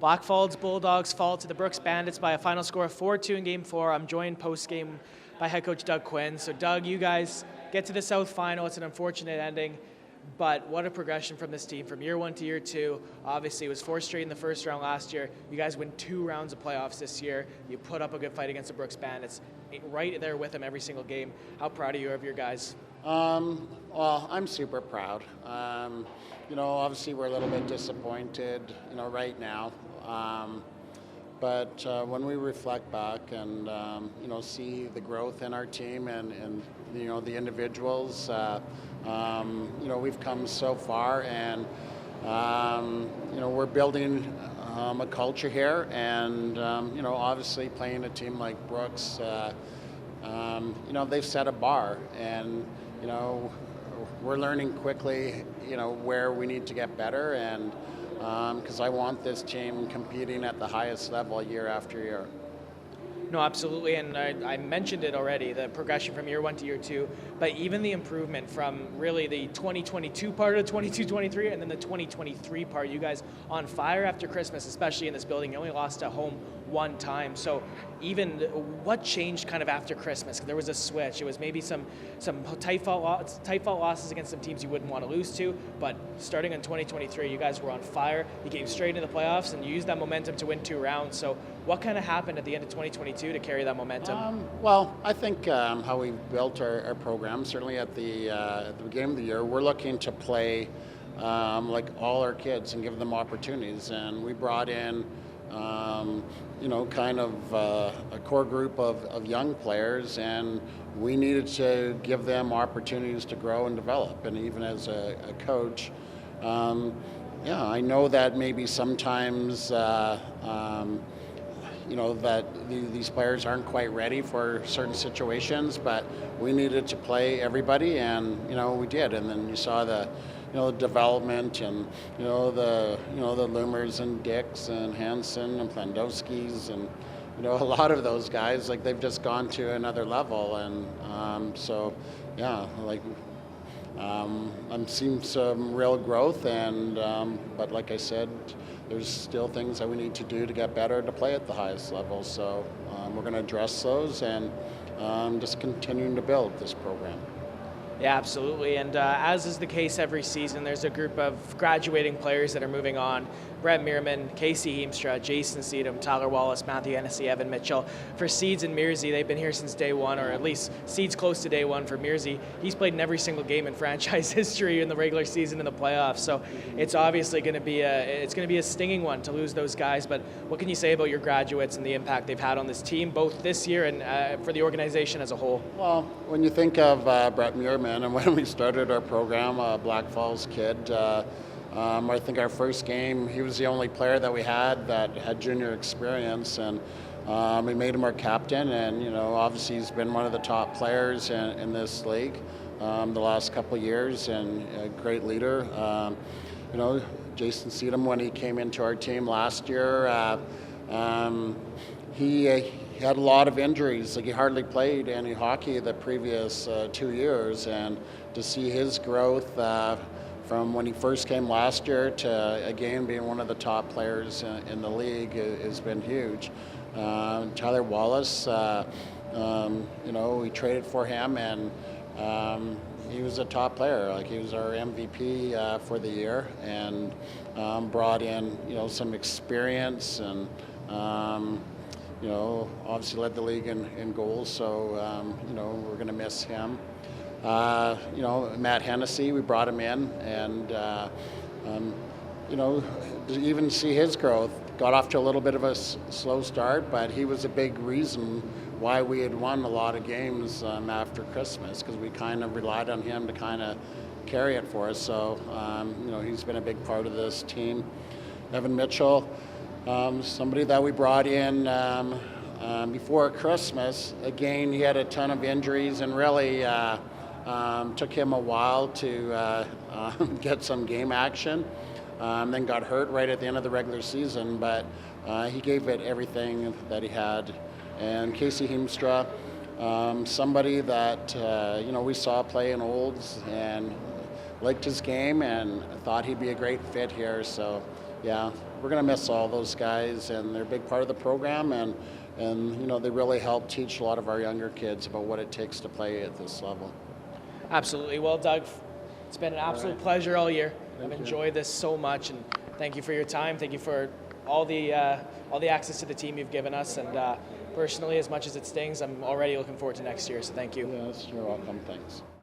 Blackfalds Bulldogs fall to the Brooks Bandits by a final score of 4-2 in Game 4. I'm joined post-game by head coach Doug Quinn. So Doug, you guys get to the South Final. It's an unfortunate ending, but what a progression from this team from year 1 to year 2. Obviously, it was 4 straight in the first round last year. You guys win 2 rounds of playoffs this year. You put up a good fight against the Brooks Bandits, right there with them every single game. How proud are you of your guys? Well, I'm super proud. Obviously we're a little bit disappointed, right now. But when we reflect back and, see the growth in our team and the individuals, we've come so far and, we're building a culture here and, obviously playing a team like Brooks, they've set a bar and, we're learning quickly, where we need to get better and because I want this team competing at the highest level year after year. No, absolutely, and I mentioned it already, the progression from year 1 to year 2, but even the improvement from really the 2022 part of the 22-23 and then the 2023 part. You guys on fire after Christmas, especially in this building. You only lost at home 1 time. So even what changed kind of after Christmas? There was a switch. It was maybe some tight fault losses against some teams you wouldn't want to lose to, but starting in 2023, you guys were on fire. You came straight into the playoffs and you used that momentum to win 2 rounds. So what kind of happened at the end of 2022 to carry that momentum? Well, I think how we built our program, certainly at the beginning of the year, we're looking to play like all our kids and give them opportunities. And we brought in, kind of a core group of young players, and we needed to give them opportunities to grow and develop. And even as a coach, I know that maybe sometimes that these players aren't quite ready for certain situations, but we needed to play everybody, and we did. And then you saw the development and the Loomers and Dicks and Hansen and Plandowskis and a lot of those guys, like, they've just gone to another level. And I'm seeing some real growth, and but like I said, there's still things that we need to do to get better to play at the highest level. So we're going to address those and just continuing to build this program. Yeah, absolutely. And as is the case every season, there's a group of graduating players that are moving on. Brett Meerman, Casey Heemstra, Jason Seedham, Tyler Wallace, Matthew Hennessy, Evan Mitchell. For Seeds and Mearsey, they've been here since day 1, or at least Seeds close to day 1 for Mearsey. He's played in every single game in franchise history in the regular season and the playoffs. So it's obviously going to be a stinging one to lose those guys. But what can you say about your graduates and the impact they've had on this team, both this year and for the organization as a whole? Well, when you think of Brett Meerman, and when we started our program, Black Falls kid, I think our first game, he was the only player that we had that had junior experience, and we made him our captain. And obviously he's been one of the top players in this league the last couple of years, and a great leader. Jason Seedham, when he came into our team last year, he had a lot of injuries. Like, he hardly played any hockey the previous 2 years, and to see his growth from when he first came last year to again being one of the top players in the league has been huge. Tyler Wallace, we traded for him, and he was a top player. Like, he was our MVP for the year, and brought in some experience, and obviously led the league in goals. So we're going to miss him. Matt Hennessy, we brought him in, and to even see his growth, got off to a little bit of a slow start, but he was a big reason why we had won a lot of games after Christmas, because we kind of relied on him to kind of carry it for us. So he's been a big part of this team. Evan Mitchell, somebody that we brought in before Christmas. Again, he had a ton of injuries, and really took him a while to get some game action. Then got hurt right at the end of the regular season, but he gave it everything that he had. And Casey Heemstra, somebody that we saw play in Olds and liked his game and thought he'd be a great fit here. So yeah, we're going to miss all those guys, and they're a big part of the program, and you know, they really help teach a lot of our younger kids about what it takes to play at this level. Absolutely. Well, Doug, it's been an absolute pleasure all year. I've enjoyed this so much, and thank you for your time. Thank you for all the access to the team you've given us, and personally, as much as it stings, I'm already looking forward to next year, so thank you. Yes, you're welcome. Thanks.